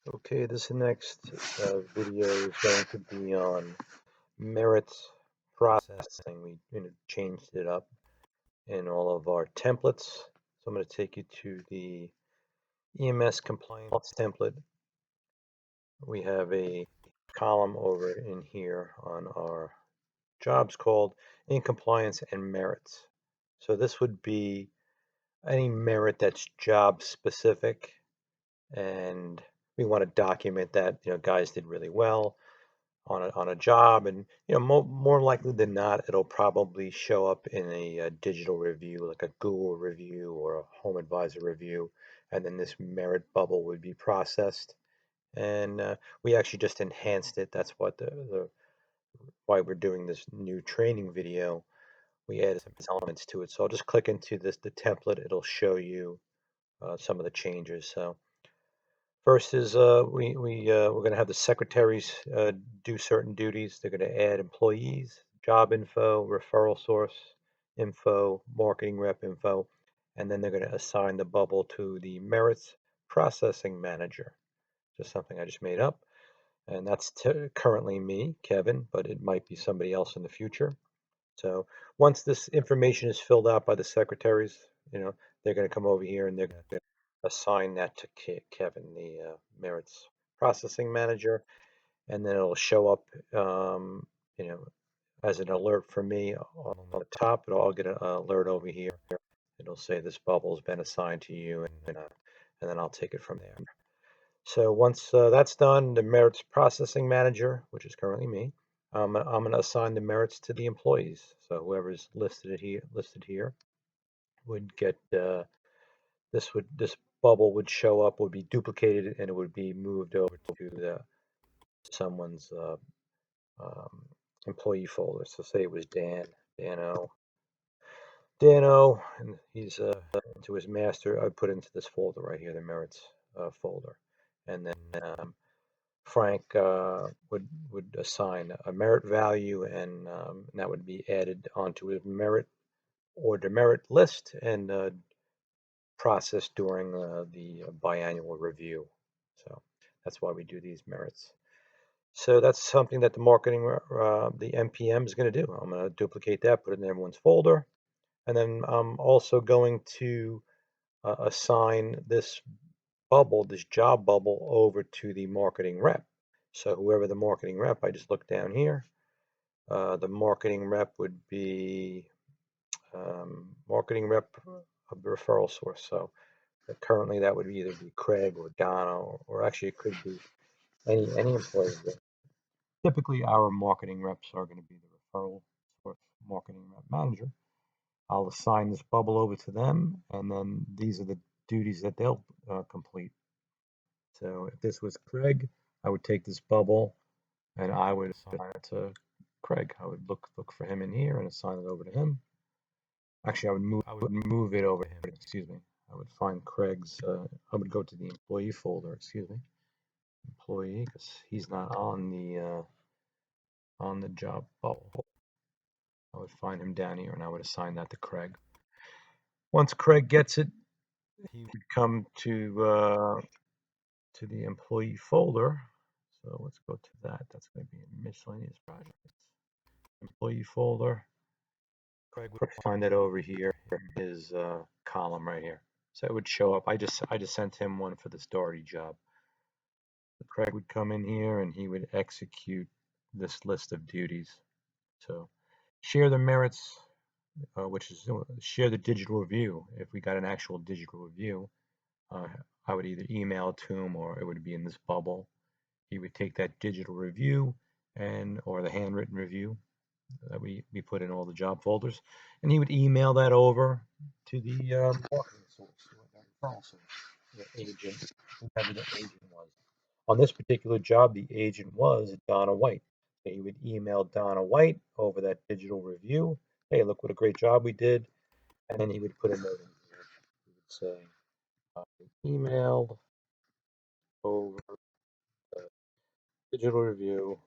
Okay, this next video is going to be on merits processing. We changed it up in all of our templates. So I'm going to take you to the EMS compliance template. We have a column over in here on our jobs called in compliance and merits. So this would be any merit that's job specific, and we want to document that guys did really well on a job, and more likely than not it'll probably show up in a digital review like a Google review or a Home Advisor review, and then this merit bubble would be processed, and we actually just enhanced it. That's what the why we're doing this new training video. We added some elements to it, so I'll just click into the template. It'll show you some of the changes. So first is we're going to have the secretaries do certain duties. They're going to add employees, job info, referral source info, marketing rep info, and then they're going to assign the bubble to the merits processing manager. Just something I just made up, and that's currently me, Kevin, but it might be somebody else in the future. So once this information is filled out by the secretaries, they're going to come over here and they're going to assign that to Kevin, the merits processing manager, and then it'll show up, you know, as an alert for me on the top. I'll get an alert over here. It'll say this bubble has been assigned to you, and then I'll take it from there. So once that's done, the merits processing manager, which is currently me, I'm going to assign the merits to the employees. So whoever's listed here would get this bubble would show up, would be duplicated, and it would be moved over to someone's um, employee folder. So say it was Dano, and he's into his master. I put into this folder right here, the merits folder, and then Frank would assign a merit value, and that would be added onto his merit or demerit list and processed during the biannual review. So that's why we do these merits. So that's something that the MPM is going to do. I'm going to duplicate that, put it in everyone's folder, and then I'm also going to assign this job bubble over to the marketing rep. So whoever the marketing rep, I just look down here. The marketing rep would be marketing rep of the referral source. So currently that would either be Craig or Donna, or actually it could be any employee. Typically our marketing reps are going to be the referral source marketing rep manager. I'll assign this bubble over to them, and then these are the duties that they'll complete. So if this was Craig, I would take this bubble and I would assign it to Craig. I would look for him in here and assign it over to him. Actually, I would move it over to him. Excuse me. I would find Craig's. I would go to the employee folder. Excuse me, employee, because he's not on the job bubble. I would find him down here and I would assign that to Craig. Once Craig gets it, he would come to the employee folder. So let's go to that. That's going to be in miscellaneous projects. Employee folder. Craig would find it over here in his column right here. So it would show up. I just sent him one for this Doherty job. So Craig would come in here and he would execute this list of duties. So share the merits, which is share the digital review. If we got an actual digital review, I would either email it to him or it would be in this bubble. He would take that digital review or the handwritten review that we put in all the job folders, and he would email that over to the marketing source, the agent, whoever the agent was. On this particular job, the agent was Donna White. So he would email Donna White over that digital review. Hey, look what a great job we did. And then he would put a note in here. He would say, emailed over the digital review.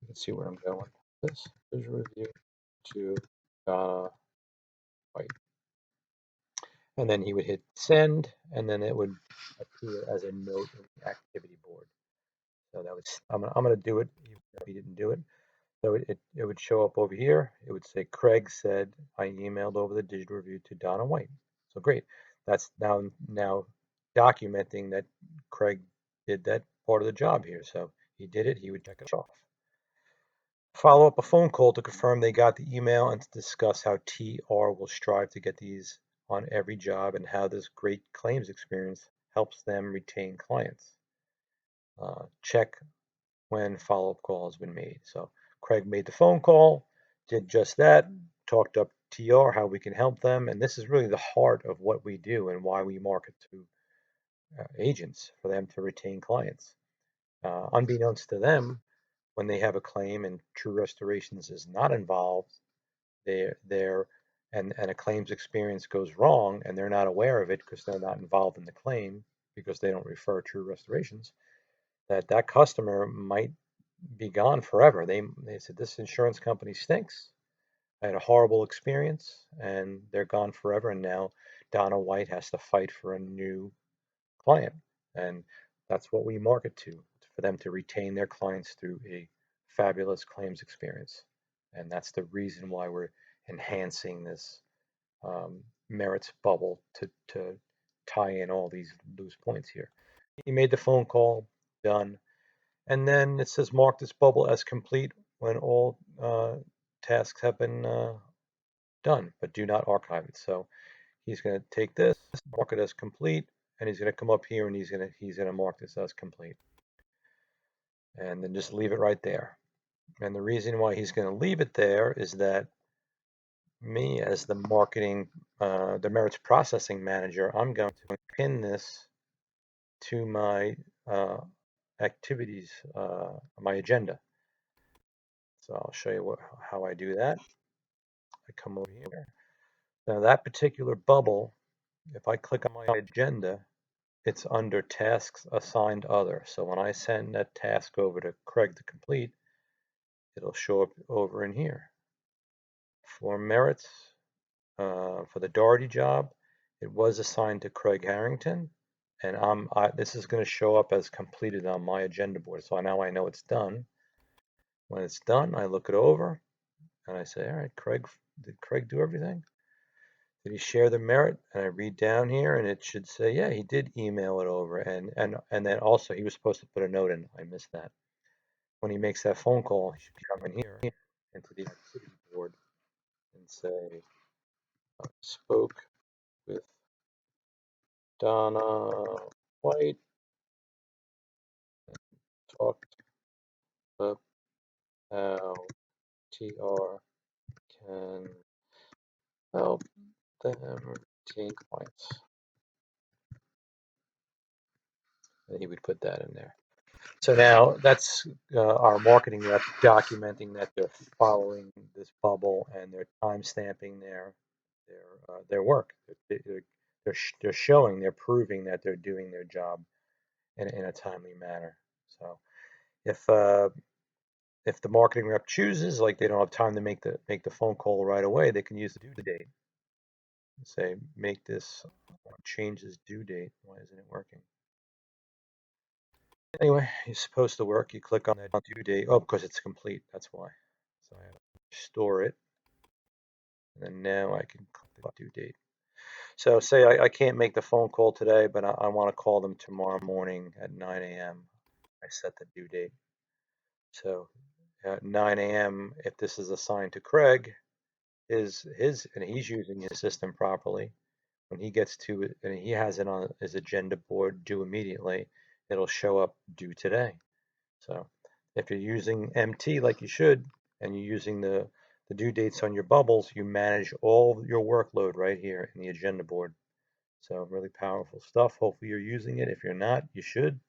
You can see where I'm going. This digital review to Donna White. and then he would hit send, and then it would appear as a note in the activity board. So that was, I'm gonna do it even if he didn't do it. So it would show up over here. It would say Craig said I emailed over the digital review to Donna White. So great. That's now documenting that Craig did that part of the job here. So he did it. He would check it off. Follow up a phone call to confirm they got the email and to discuss how TR will strive to get these on every job and how this great claims experience helps them retain clients. Check when follow-up call has been made. So Craig made the phone call, did just that, talked up TR, how we can help them. And this is really the heart of what we do and why we market to agents for them to retain clients. Unbeknownst to them, when they have a claim and True Restorations is not involved, they're and a claims experience goes wrong and they're not aware of it because they're not involved in the claim because they don't refer True Restorations, that customer might be gone forever. They said this insurance company stinks. I had a horrible experience, and they're gone forever. And now Donna White has to fight for a new client, and that's what we market to for them to retain their clients through a fabulous claims experience. And that's the reason why we're enhancing this merits bubble to tie in all these loose points here. He made the phone call, done. And then it says mark this bubble as complete when all tasks have been done, but do not archive it. So he's going to take this, mark it as complete, and he's going to come up here and he's going to mark this as complete. And then just leave it right there. And the reason why he's going to leave it there is that me as the the merits processing manager, I'm going to pin this to my activities, my agenda. So I'll show you how I do that. I come over here. Now that particular bubble, if I click on my agenda, it's under tasks assigned other. So when I send that task over to Craig to complete, it'll show up over in here. For merits, for the Doherty job, it was assigned to Craig Harrington, and this is going to show up as completed on my agenda board. So now I know it's done. When it's done, I look it over and I say, all right, did Craig do everything? Did he share the merit? And I read down here and it should say, yeah, he did email it over. And then also he was supposed to put a note in. I missed that. When he makes that phone call, he should come in here into the activity board and say, spoke with Donna White, talked about how TR can help them retain clients. And he would put that in there. So now that's our marketing rep documenting that they're following this bubble and they're time stamping their work. They're showing, they're proving that they're doing their job in a timely manner. So if the marketing rep chooses, like they don't have time to make the phone call right away, they can use the due date. Say make this change this due date. Why isn't it working? Anyway, it's supposed to work. You click on that due date. Oh, because it's complete. That's why. So I have to store it. And then now I can click the due date. So say I can't make the phone call today, but I want to call them tomorrow morning at 9 a.m. I set the due date. So at 9 a.m., if this is assigned to Craig, and he's using his system properly, when he gets to it and he has it on his agenda board due immediately, it'll show up due today. So if you're using MT like you should, and you're using the due dates on your bubbles, you manage all your workload right here in the agenda board. So really powerful stuff. Hopefully you're using it. If you're not, you should.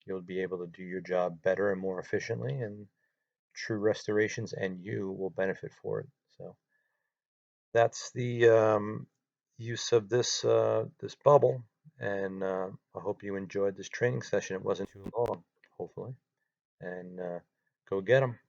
You'll be able to do your job better and more efficiently, and True Restorations and you will benefit for it. So that's the use of this bubble, and I hope you enjoyed this training session. It wasn't too long, hopefully, and go get them.